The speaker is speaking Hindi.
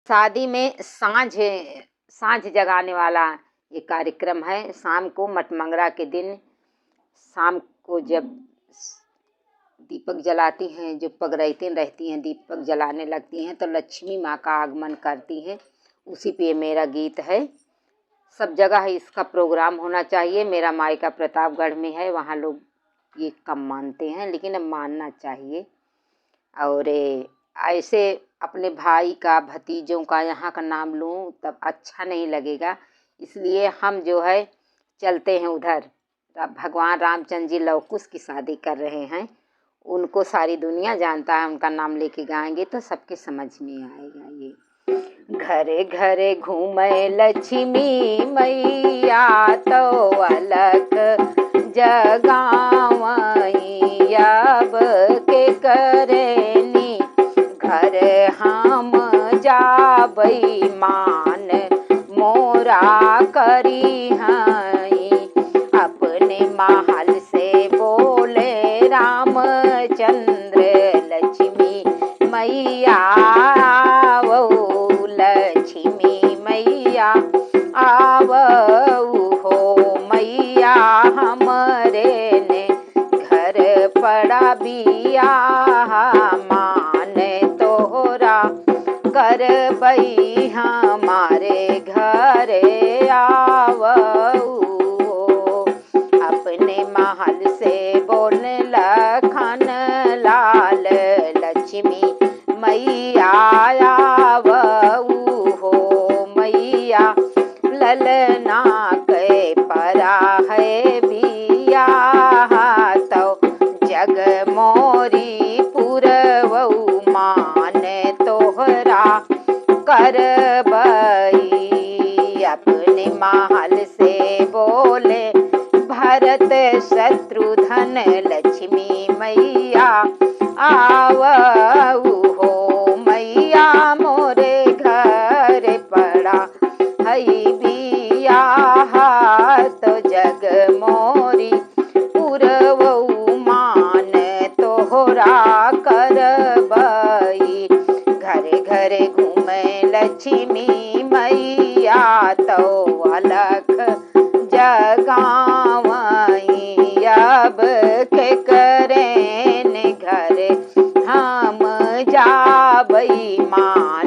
शादी में साँझ जगाने वाला ये कार्यक्रम है। शाम को मटमंगरा के दिन शाम को जब दीपक जलाती हैं, जो पगरैतिन रहती हैं दीपक जलाने लगती हैं तो लक्ष्मी माँ का आगमन करती हैं। उसी पे मेरा गीत है। सब जगह इसका प्रोग्राम होना चाहिए। मेरा मायका प्रतापगढ़ में है, वहाँ लोग ये कम मानते हैं, लेकिन अब मानना चाहिए। और ऐसे अपने भाई का, भतीजों का, यहाँ का नाम लूँ तब अच्छा नहीं लगेगा। इसलिए हम जो है चलते हैं उधर। भगवान रामचंद्र जी लव कुश की शादी कर रहे हैं, उनको सारी दुनिया जानता है। उनका नाम लेके गाएंगे तो सबके समझ में आएगा। ये घरे घरे घूमे लक्ष्मी मैया तो अलग जगावई अब के करेनी घर हम जाबई मान मोरा करी हई। अपने महल से बोले रामचंद्र लक्ष्मी मैया आवो, लक्ष्मी मैया आवो हो मैया हमरे ने घर पड़ा बिया मान तोहरा करबई हमारे घरे आवो। अपने महल से बोले लखन लाल लक्ष्मी मैया आवो हो मैया ललना के परा है बिया तो जग मोरी पुरवऊ मान तोहरा करबई। अपने महल से बोले भरत शत्रुघ्न लक्ष्मी मैया आवो हो मैया मोरे घर पड़ा हई बिया तो जग मोरी पुरवऊ मान तोहरा करबई। घरे घरे घूमे लक्ष्मी मैया तो अलख जगावई अब के करेन घर हम जाबई मान